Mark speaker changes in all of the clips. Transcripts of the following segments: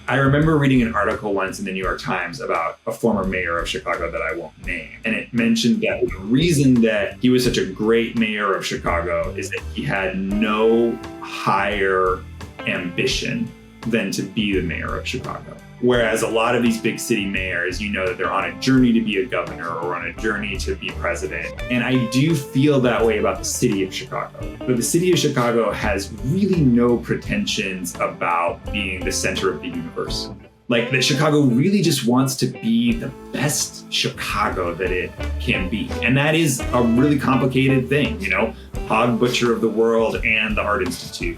Speaker 1: I remember reading an article once in the New York Times about a former mayor of Chicago that I won't name. And it mentioned that the reason that he was such a great mayor of Chicago is that he had no higher ambition than to be the mayor of Chicago. Whereas a lot of these big city mayors, you know that they're on a journey to be a governor or on a journey to be president. And I do feel that way about the city of Chicago. But the city of Chicago has really no pretensions about being the center of the universe. Like that Chicago really just wants to be the best Chicago that it can be. And that is a really complicated thing, you know, Hog Butcher of the World and the Art Institute.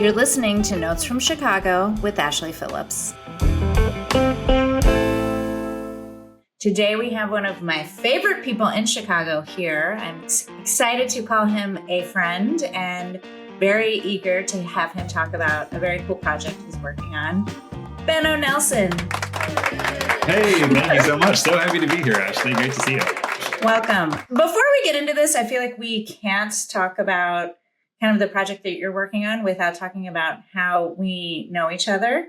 Speaker 2: You're listening to Notes from Chicago with Ashley Phillips. Today we have one of my favorite people in Chicago here. I'm excited to call him a friend and very eager to have him talk about a very cool project he's working on. Benno Nelson.
Speaker 1: Hey, thank you so much. So happy to be here, Ashley. Great to see you.
Speaker 2: Welcome. Before we get into this, I feel like we can't talk about kind of the project that you're working on without talking about how we know each other.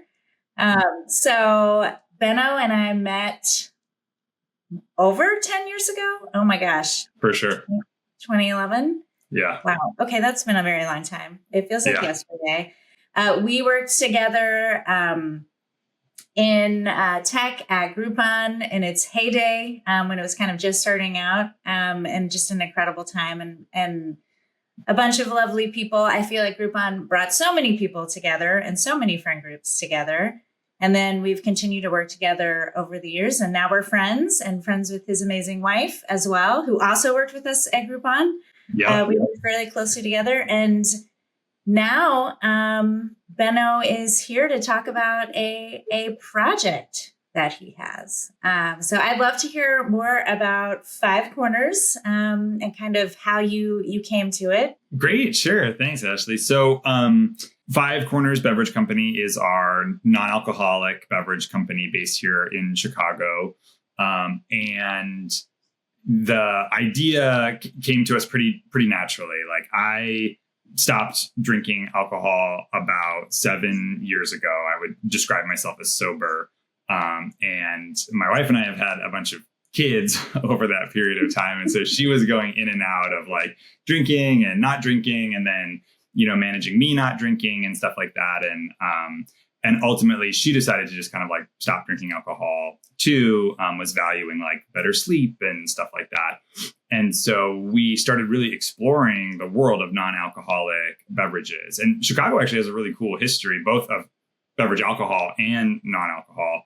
Speaker 2: So Benno and I met over 10 years ago. Oh my gosh.
Speaker 1: For sure.
Speaker 2: 2011.
Speaker 1: Yeah.
Speaker 2: Wow. Okay. That's been a very long time. It feels like yesterday. We worked together in tech at Groupon in its heyday when it was kind of just starting out and just an incredible time and a bunch of lovely people. I feel like Groupon brought so many people together and so many friend groups together. And then we've continued to work together over the years. And now we're friends and friends with his amazing wife as well, who also worked with us at Groupon. Yeah. We worked fairly closely together. And now Benno is here to talk about a project that he has. So I'd love to hear more about Five Corners and kind of how you came to it.
Speaker 1: Great. Sure. Thanks, Ashley. So Five Corners Beverage Company is our non-alcoholic beverage company based here in Chicago. And the idea came to us pretty naturally. Like I stopped drinking alcohol about 7 years ago. I would describe myself as sober. And my wife and I have had a bunch of kids over that period of time. And so she was going in and out of like drinking and not drinking and then, you know, managing me not drinking and stuff like that. And ultimately she decided to just kind of like stop drinking alcohol too, was valuing like better sleep and stuff like that. And so we started really exploring the world of non-alcoholic beverages. And Chicago actually has a really cool history, both of beverage alcohol and non-alcohol.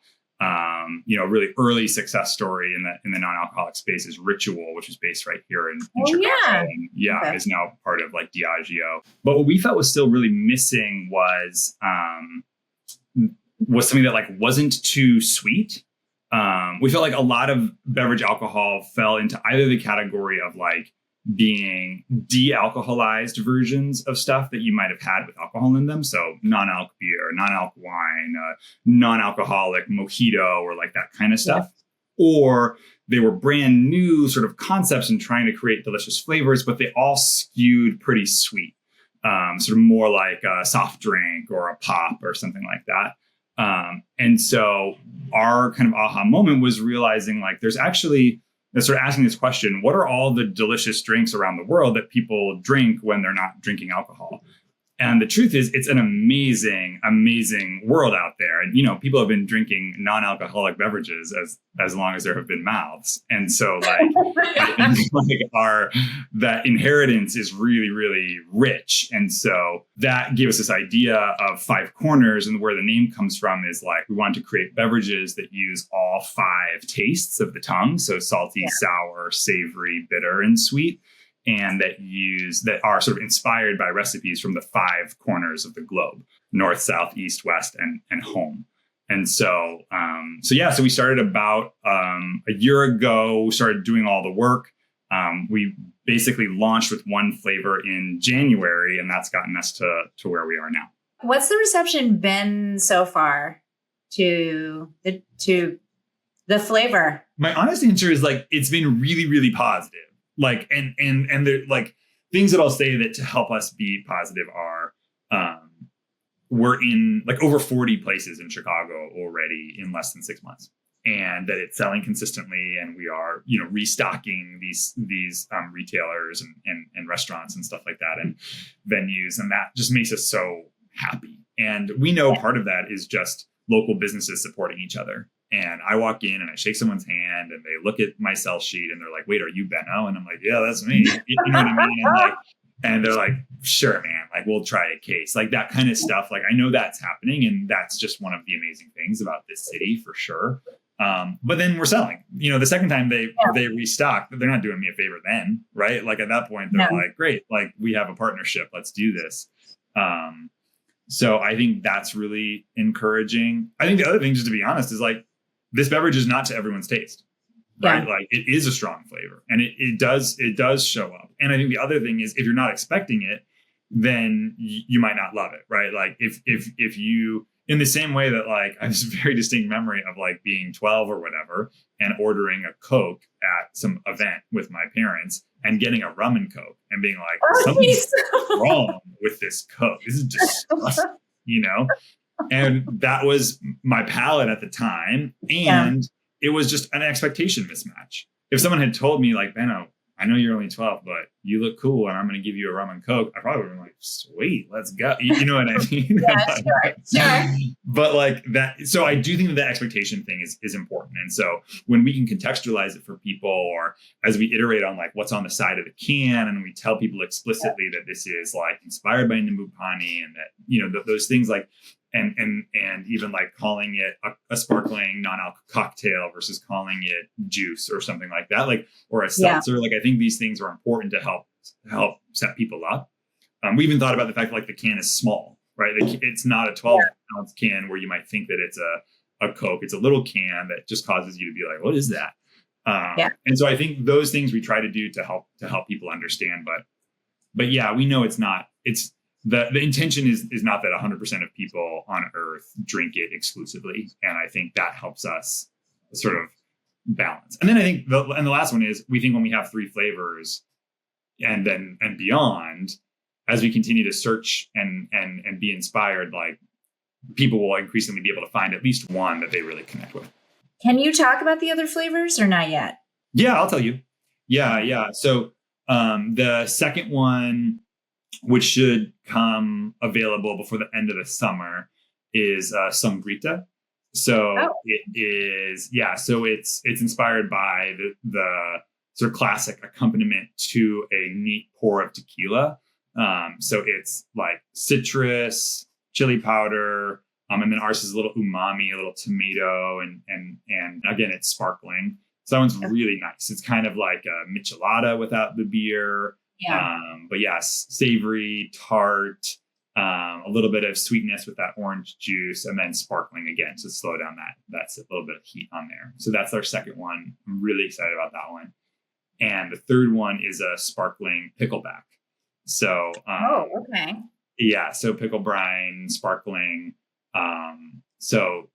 Speaker 1: You know, really early success story in the non-alcoholic space is Ritual, which is based right here in Chicago. Yeah. And is now part of like Diageo. But what we felt was still really missing was something that like wasn't too sweet. We felt like a lot of beverage alcohol fell into either the category of like being de-alcoholized versions of stuff that you might have had with alcohol in them. So non-alc beer, non-alc wine, non-alcoholic mojito or like that kind of stuff. Yeah. Or they were brand new sort of concepts and trying to create delicious flavors, but they all skewed pretty sweet. Sort of more like a soft drink or a pop or something like that. And so our kind of aha moment was realizing like there's actually sort of asking this question, what are all the delicious drinks around the world that people drink when they're not drinking alcohol? And the truth is, it's an amazing, amazing world out there. And, you know, people have been drinking non-alcoholic beverages as long as there have been mouths. And so like, I think like that inheritance is really, really rich. And so that gave us this idea of Five Corners, and where the name comes from is like, we want to create beverages that use all five tastes of the tongue. So salty, sour, savory, bitter, and sweet. And that are sort of inspired by recipes from the five corners of the globe: north, south, east, west, and home. And so we started about a year ago. We started doing all the work. We basically launched with one flavor in January, and that's gotten us to where we are now.
Speaker 2: What's the reception been so far to the flavor?
Speaker 1: My honest answer is like it's been really, really positive. Like, and they're like, things that I'll say that to help us be positive are, we're in like over 40 places in Chicago already in less than 6 months, and that it's selling consistently. And we are, restocking these retailers and restaurants and stuff like that and venues. And that just makes us so happy. And we know part of that is just local businesses supporting each other. And I walk in and I shake someone's hand and they look at my sell sheet and they're like, wait, are you Benno? And I'm like, yeah, that's me. You know what I mean? And they're like, sure, man, like we'll try a case, like that kind of stuff. Like I know that's happening, and that's just one of the amazing things about this city for sure. But then we're selling, the second time they restock, they're not doing me a favor then, right? Like at that point, they're like, great, like we have a partnership, let's do this. So I think that's really encouraging. I think the other thing, just to be honest, is like this beverage is not to everyone's taste. Right. Like it is a strong flavor, and it does show up. And I think the other thing is if you're not expecting it, then you might not love it. Right. Like if you, in the same way that like I have this very distinct memory of like being 12 or whatever and ordering a Coke at some event with my parents and getting a rum and Coke and being like, something's wrong with this Coke. This is disgusting, and that was my palate at the time. And it was just an expectation mismatch. If someone had told me like, Benno, I know you're only 12, but you look cool and I'm going to give you a rum and Coke, I probably would have been like, sweet, let's go. You know what I mean?
Speaker 2: Sure.
Speaker 1: But like that, so I do think that expectation thing is important. And so when we can contextualize it for people, or as we iterate on like what's on the side of the can, and we tell people explicitly that this is like inspired by Nimbupani, and that, those things like, and even like calling it a sparkling non-alcoholic cocktail versus calling it juice or something like that, like, or a seltzer. Like, I think these things are important to help set people up. We even thought about the fact that like the can is small, right? It's not a 12-ounce can where you might think that it's a Coke. It's a little can that just causes you to be like, what is that? And so I think those things we try to do to help people understand. But yeah, we know the intention is not that 100% of people on Earth drink it exclusively. And I think that helps us sort of balance. And then I think the last one is, we think when we have 3 flavors and beyond, as we continue to search and be inspired, like people will increasingly be able to find at least one that they really connect with.
Speaker 2: Can you talk about the other flavors or not yet?
Speaker 1: Yeah, I'll tell you. Yeah. So the second one, which should come available before the end of the summer, is Sombrita. So it is, so it's inspired by the sort of classic accompaniment to a neat pour of tequila. So it's like citrus, chili powder, and then ours is a little umami, a little tomato, and again, it's sparkling. So that one's really nice. It's kind of like a michelada without the beer. But yes, savory, tart, a little bit of sweetness with that orange juice, and then sparkling again to slow down that's a little bit of heat on there. So that's our second one. I'm really excited about that one. And the third one is a sparkling pickleback. So
Speaker 2: okay.
Speaker 1: Yeah, so pickle brine, sparkling. So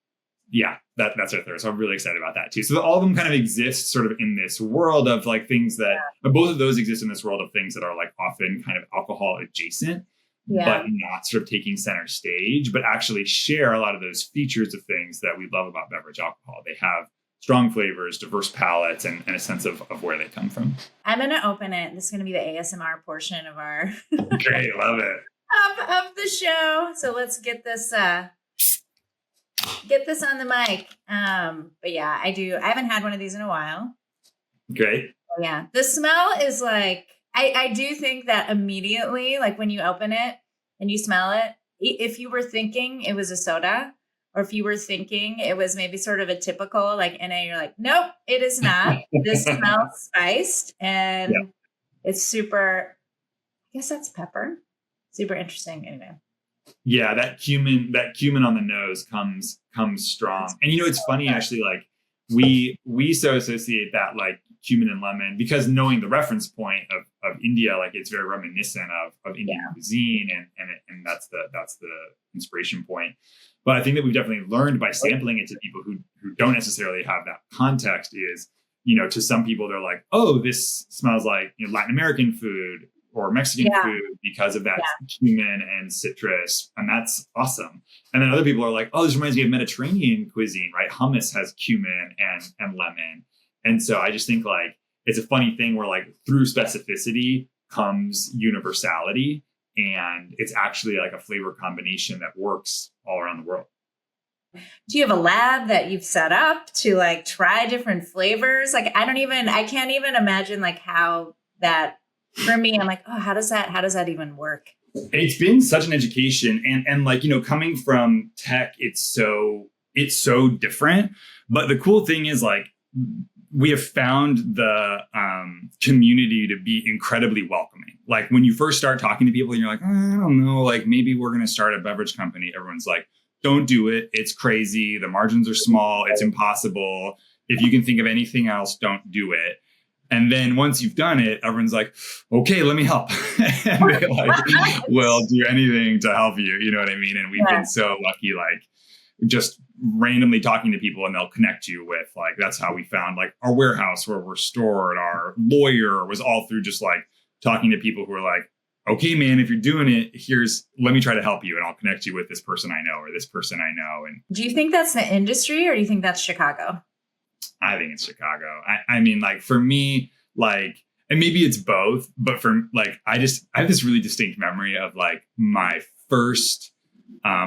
Speaker 1: yeah, that's our third. So I'm really excited about that too. So all of them kind of exist sort of in this world of like things that both of those exist in this world of things that are like often kind of alcohol adjacent, but not sort of taking center stage, but actually share a lot of those features of things that we love about beverage alcohol. They have strong flavors, diverse palates, and a sense of where they come from. I'm
Speaker 2: going to open it. This is going to be the ASMR portion of our
Speaker 1: great, love it.
Speaker 2: of the show. So let's get this on the mic. But yeah, I haven't had one of these in a while.
Speaker 1: Great.
Speaker 2: Yeah. The smell is like, I do think that immediately, like when you open it and you smell it, if you were thinking it was a soda, or if you were thinking it was maybe sort of a typical like NA, you're like, nope, it is not. This smells spiced, and it's super, I guess that's pepper. Super interesting. Anyway.
Speaker 1: Yeah, that cumin on the nose comes strong. And it's funny actually, like we so associate that like cumin and lemon because knowing the reference point of India, like it's very reminiscent of Indian cuisine, and that's the inspiration point. But I think that we've definitely learned by sampling it to people who don't necessarily have that context is, to some people they're like, oh, this smells like Latin American food or Mexican food because of that cumin and citrus. And that's awesome. And then other people are like, oh, this reminds me of Mediterranean cuisine, right? Hummus has cumin and lemon. And so I just think like, it's a funny thing where like through specificity comes universality, and it's actually like a flavor combination that works all around the world.
Speaker 2: Do you have a lab that you've set up to like try different flavors? Like, I can't even imagine like how that, for me, I'm like, oh, how does that even work?
Speaker 1: It's been such an education, and like, you know, coming from tech, it's so different. But the cool thing is like, we have found the community to be incredibly welcoming. Like when you first start talking to people and you're like, I don't know, like maybe we're going to start a beverage company. Everyone's like, don't do it. It's crazy. The margins are small. It's impossible. If you can think of anything else, don't do it. And then once you've done it, everyone's like, okay, let me help. And they like, will do anything to help you. You know what I mean? And we've been so lucky, like just randomly talking to people, and they'll connect you with like, that's how we found like our warehouse where we're stored. Our lawyer was all through just like talking to people who are like, okay, man, if you're doing it, let me try to help you, and I'll connect you with this person I know or this person I know. And
Speaker 2: do you think that's the industry, or do you think that's Chicago?
Speaker 1: I think it's Chicago. I mean, like for me, like, and maybe it's both, but for like, I have this really distinct memory of like my first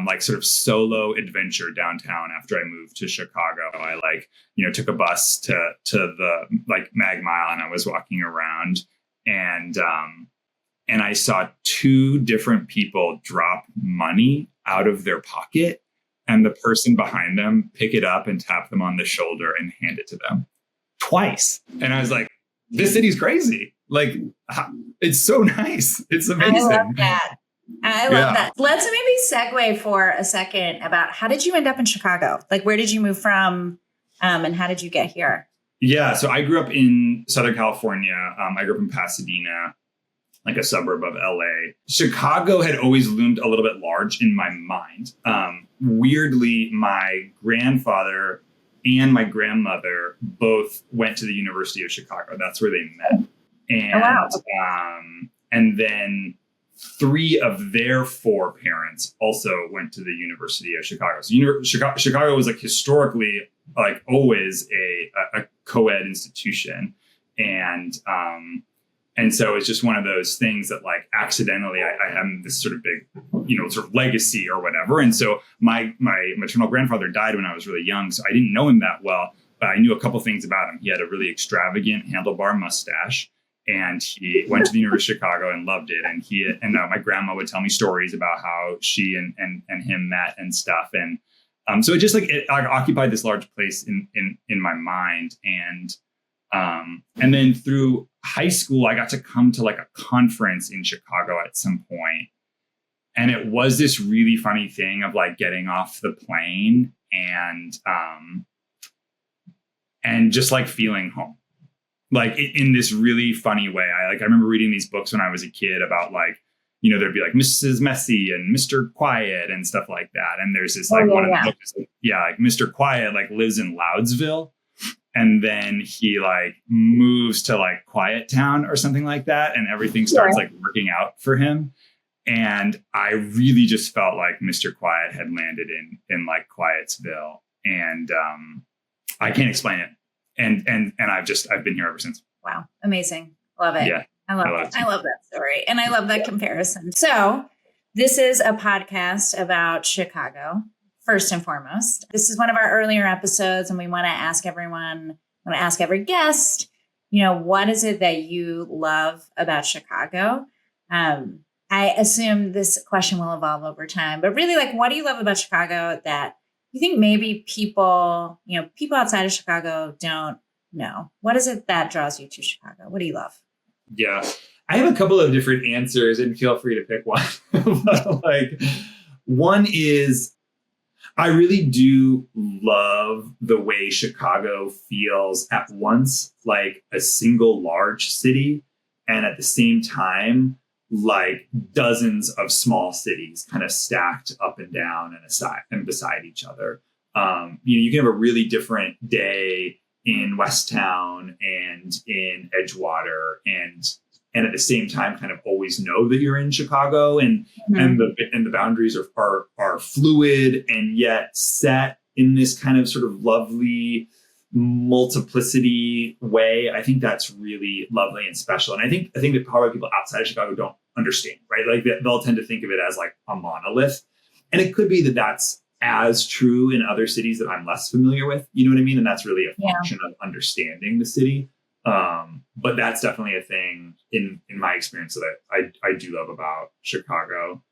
Speaker 1: like sort of solo adventure downtown after I moved to Chicago. I like, you know, took a bus to the like Mag Mile, and I was walking around, and I saw two different people drop money out of their pocket, and the person behind them pick it up and tap them on the shoulder and hand it to them twice. And I was like, this city's crazy. Like, it's so nice. It's amazing.
Speaker 2: I love that. Let's maybe segue for a second about how did you end up in Chicago? Like, where did you move from, and how did you get here?
Speaker 1: Yeah. So I grew up in Southern California. I grew up in Pasadena, like a suburb of LA. Chicago had always loomed a little bit large in my mind. Weirdly, my grandfather and my grandmother both went to the University of Chicago. That's where they met. And, and then 3 of their 4 parents also went to the University of Chicago. So Chicago was like historically like always a co-ed institution. And so it's just one of those things that like accidentally I have this sort of big, you know, sort of legacy or whatever. And so my maternal grandfather died when I was really young. So I didn't know him that well, but I knew a couple things about him. He had a really extravagant handlebar mustache, and he went to the University of Chicago and loved it. And my grandma would tell me stories about how she and him met and stuff. And so it just like it occupied this large place in my mind. And then through high school, I got to come to like a conference in Chicago at some point. And it was this really funny thing of like getting off the plane and just like feeling home, like in this really funny way. I remember reading these books when I was a kid about like, you know, there'd be like Mrs. Messy and Mr. Quiet and stuff like that. And there's this like one of the books, like Mr. Quiet like lives in Loudsville. And then he like moves to like Quiet Town or something like that. And everything starts like working out for him. And I really just felt like Mr. Quiet had landed in like Quietsville. And I can't explain it. And I've been here ever since.
Speaker 2: Wow. Amazing. Love it.
Speaker 1: Yeah.
Speaker 2: I love that story. And I love that comparison. So this is a podcast about Chicago. First and foremost, this is one of our earlier episodes, and we want to ask every guest, you know, what is it that you love about Chicago? I assume this question will evolve over time, but really, like, what do you love about Chicago that you think maybe people outside of Chicago don't know? What is it that draws you to Chicago? What do you love?
Speaker 1: Yeah, I have a couple of different answers, and feel free to pick one. Like, one is, I really do love the way Chicago feels at once like a single large city, and at the same time, like dozens of small cities kind of stacked up and down and beside each other. You can have a really different day in Westtown and in Edgewater, and and at the same time kind of always know that you're in Chicago, and the boundaries are fluid and yet set in this kind of sort of lovely multiplicity way. I think that's really lovely and special. And I think that probably people outside of Chicago don't understand, right? Like they'll tend to think of it as like a monolith. And it could be that that's as true in other cities that I'm less familiar with. You know what I mean? And that's really a function of understanding the city. But that's definitely a thing in my experience that I do love about Chicago.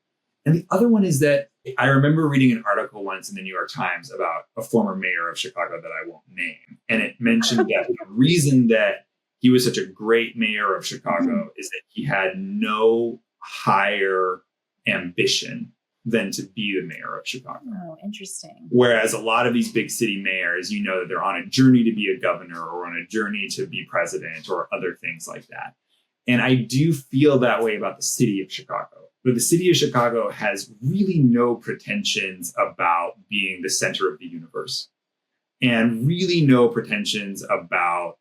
Speaker 1: And the other one is that I remember reading an article once in the New York Times about a former mayor of Chicago that I won't name. And it mentioned that the reason that he was such a great mayor of Chicago is that he had no higher ambition than to be the mayor of Chicago.
Speaker 2: Oh, interesting.
Speaker 1: Whereas a lot of these big city mayors, you know, that they're on a journey to be a governor or on a journey to be president or other things like that. And I do feel that way about the city of Chicago. But the city of Chicago has really no pretensions about being the center of the universe, and really no pretensions about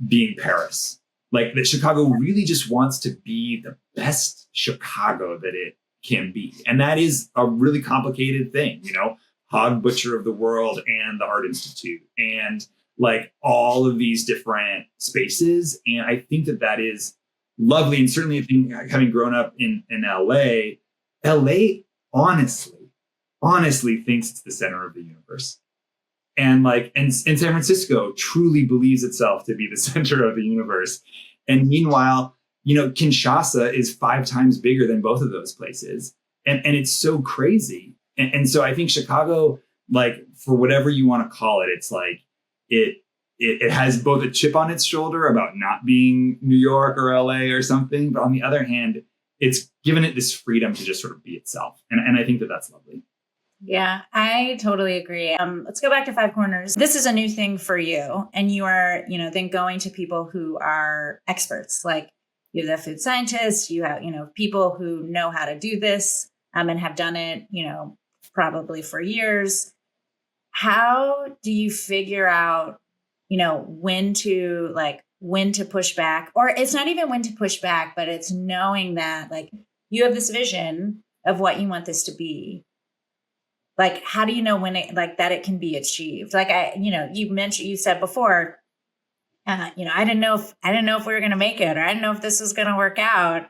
Speaker 1: being Paris. Like that Chicago really just wants to be the best Chicago that it can be. And that is a really complicated thing, you know, Hog Butcher of the World and the Art Institute and like all of these different spaces. And I think that is lovely. And certainly I think having grown up in LA honestly thinks it's the center of the universe. And San Francisco truly believes itself to be the center of the universe. And meanwhile, you know, Kinshasa is 5 times bigger than both of those places. And it's so crazy. And so I think Chicago, like, for whatever you want to call it, it's like it has both a chip on its shoulder about not being New York or LA or something. But on the other hand, it's given it this freedom to just sort of be itself. And I think that that's lovely.
Speaker 2: Yeah, I totally agree. Let's go back to Five Corners. This is a new thing for you. And you are, you know, then going to people who are experts, like you have the food scientists, you have, you know, people who know how to do this and have done it, you know, probably for years. How do you figure out, you know, when to push back? Or it's not even when to push back, but it's knowing that like you have this vision of what you want this to be. Like, how do you know when it, like, that it can be achieved? Like, you said before, you know, I didn't know if we were going to make it, or I didn't know if this was going to work out.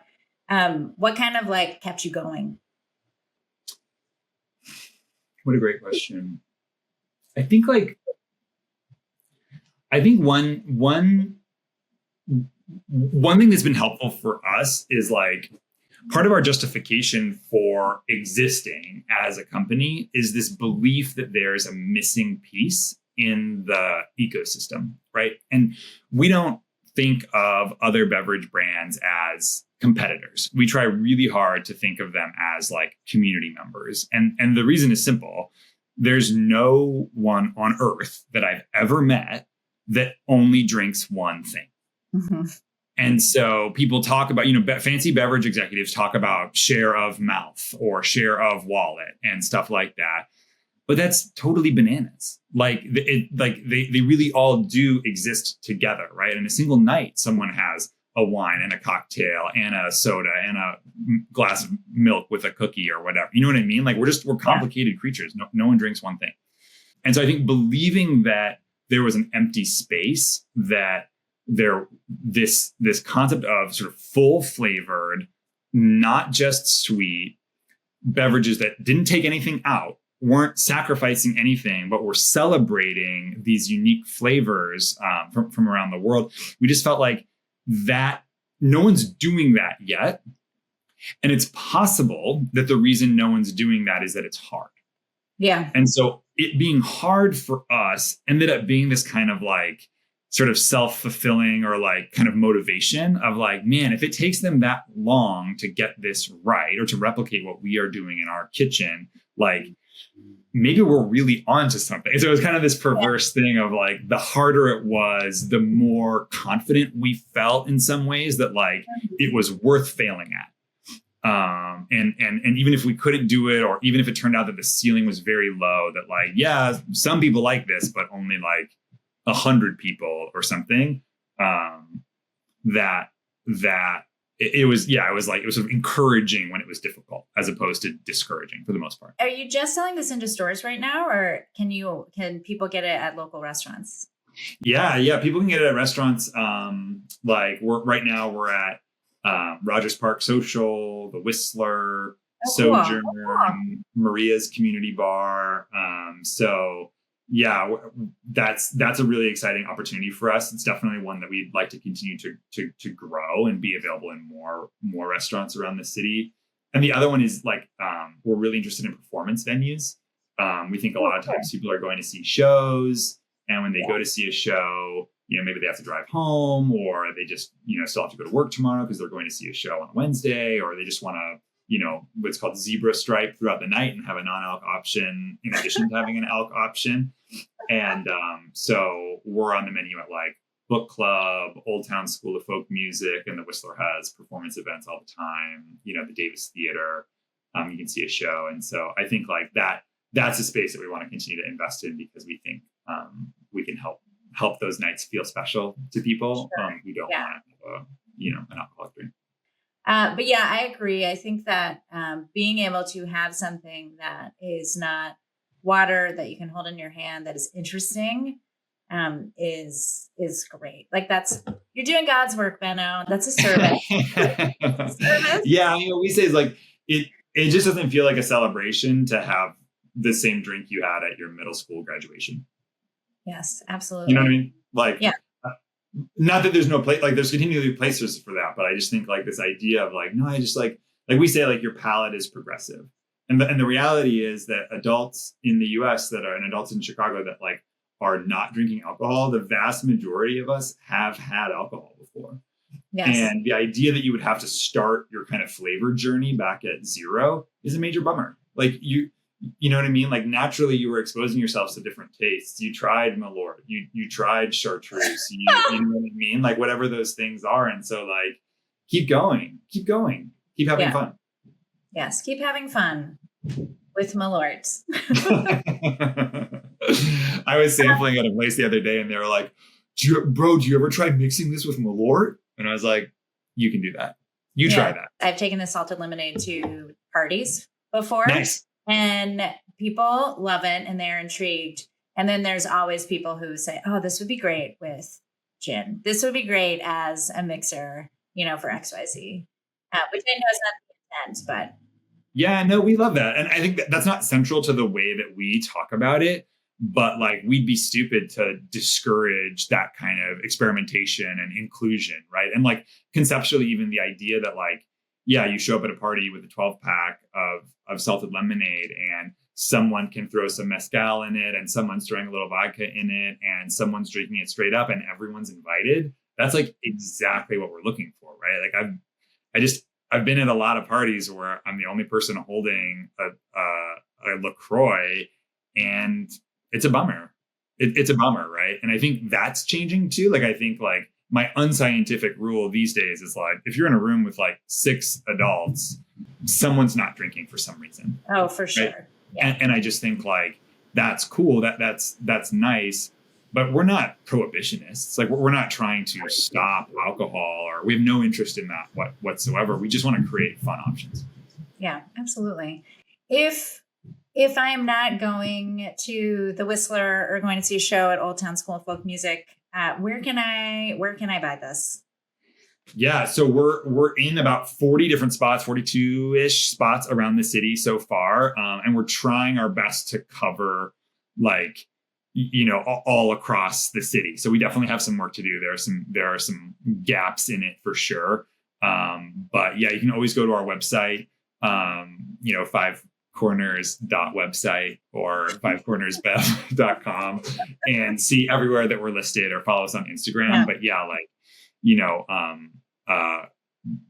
Speaker 2: What kind of like kept you going?
Speaker 1: What a great question. I think one thing that's been helpful for us is like, part of our justification for existing as a company is this belief that there's a missing piece in the ecosystem, right? And we don't think of other beverage brands as competitors. We try really hard to think of them as like community members. And the reason is simple. There's no one on earth that I've ever met that only drinks one thing. Mm-hmm. And so people talk about, you know, fancy beverage executives talk about share of mouth or share of wallet and stuff like that. But that's totally bananas. Like they really all do exist together, right? In a single night, someone has a wine and a cocktail and a soda and a glass of milk with a cookie or whatever. You know what I mean? Like we're complicated creatures. No one drinks one thing. And so I think believing that there was an empty space, that this concept of sort of full flavored, not just sweet beverages that didn't take anything out, weren't sacrificing anything, but were celebrating these unique flavors from around the world. We just felt like that no one's doing that yet. And it's possible that the reason no one's doing that is that it's hard.
Speaker 2: Yeah.
Speaker 1: And so it being hard for us ended up being this kind of like sort of self-fulfilling or like kind of motivation of like, man, if it takes them that long to get this right or to replicate what we are doing in our kitchen, like maybe we're really onto something. So it was kind of this perverse thing of like, the harder it was, the more confident we felt in some ways that like it was worth failing at. And even if we couldn't do it, or even if it turned out that the ceiling was very low, that like, yeah, some people like this, but only like 100 people or something, that it was sort of encouraging when it was difficult, as opposed to discouraging for the most part.
Speaker 2: Are you just selling this into stores right now, or can people get it at local restaurants?
Speaker 1: Yeah, people can get it at restaurants. We're at Rogers Park Social, the Whistler, Sojourn, cool. Maria's Community Bar. That's a really exciting opportunity for us. It's definitely one that we'd like to continue to grow and be available in more restaurants around the city. And the other one is we're really interested in performance venues. We think a lot of times people are going to see shows, and when they go to see a show, maybe they have to drive home, or they just, still have to go to work tomorrow because they're going to see a show on Wednesday, or they just want to, what's called zebra stripe throughout the night and have a non-alc option in addition to having an alc option. And so we're on the menu at Book Club, Old Town School of Folk Music, and the Whistler has performance events all the time. The Davis Theater, you can see a show. And so I think that's a space that we want to continue to invest in, because we think we can help those nights feel special to people who don't want to have an alcoholic drink.
Speaker 2: But yeah, I agree. I think that being able to have something that is not water that you can hold in your hand, that is interesting, is great. You're doing God's work, Benno. That's a service.
Speaker 1: Yeah, we say it just doesn't feel like a celebration to have the same drink you had at your middle school graduation.
Speaker 2: Yes, absolutely.
Speaker 1: You know what I mean? Not that there's no place, there's continually places for that, but I just think this idea of no, I just we say your palate is progressive. And the reality is that adults in the US and adults in Chicago that are not drinking alcohol, the vast majority of us have had alcohol before.
Speaker 2: Yes.
Speaker 1: And the idea that you would have to start your kind of flavor journey back at zero is a major bummer. You know what I mean? Naturally, you were exposing yourselves to different tastes. You tried Malort, you tried chartreuse, you know what I mean? Whatever those things are. And so keep going, keep having fun.
Speaker 2: Yes, keep having fun with Malort.
Speaker 1: I was sampling at a place the other day, and they were like, do you ever try mixing this with Malort? And I was like, you can do that. Try that.
Speaker 2: I've taken the salted lemonade to parties before.
Speaker 1: Nice.
Speaker 2: And people love it and they're intrigued. And then there's always people who say, oh, this would be great with gin. This would be great as a mixer, for XYZ, which I know is not the intent, but.
Speaker 1: Yeah, no, we love that. And I think that's not central to the way that we talk about it, but we'd be stupid to discourage that kind of experimentation and inclusion, right? And conceptually, even the idea that you show up at a party with a 12-pack of salted lemonade, and someone can throw some mezcal in it, and someone's throwing a little vodka in it, and someone's drinking it straight up, and everyone's invited. That's exactly what we're looking for, right? I've been at a lot of parties where I'm the only person holding a LaCroix, and it's a bummer. It's a bummer, right? And I think that's changing too. I think my unscientific rule these days is if you're in a room with 6 adults, someone's not drinking for some reason.
Speaker 2: Oh, for sure.
Speaker 1: Right?
Speaker 2: Yeah.
Speaker 1: And I just think that's cool. That's nice, but we're not prohibitionists. We're not trying to stop alcohol, or we have no interest in that whatsoever. We just want to create fun options.
Speaker 2: Yeah, absolutely. If I am not going to the Whistler or going to see a show at Old Town School of Folk Music, where can I buy this?
Speaker 1: Yeah, so we're in about 40 different spots, 42-ish spots around the city so far, and we're trying our best to cover all across the city. So we definitely have some work to do. There are some gaps in it for sure. But yeah, you can always go to our website, Five Corners.website or fivecornersbev.com and see everywhere that we're listed, or follow us on Instagram. Yeah. But yeah,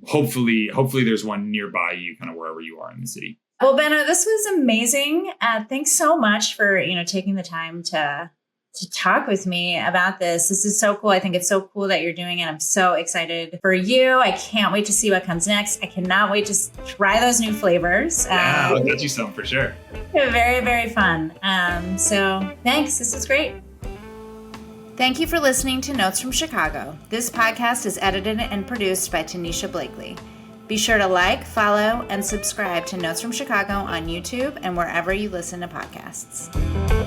Speaker 1: hopefully there's one nearby you, kind of wherever you are in the city.
Speaker 2: Well, Benno, this was amazing. Thanks so much for, taking the time to talk with me about this. This is so cool. I think it's so cool that you're doing it. I'm so excited for you. I can't wait to see what comes next. I cannot wait to try those new flavors.
Speaker 1: Yeah, I'll get you some for sure.
Speaker 2: Very, very fun. So thanks. This was great. Thank you for listening to Notes from Chicago. This podcast is edited and produced by Tanisha Blakely. Be sure to like, follow, and subscribe to Notes from Chicago on YouTube and wherever you listen to podcasts.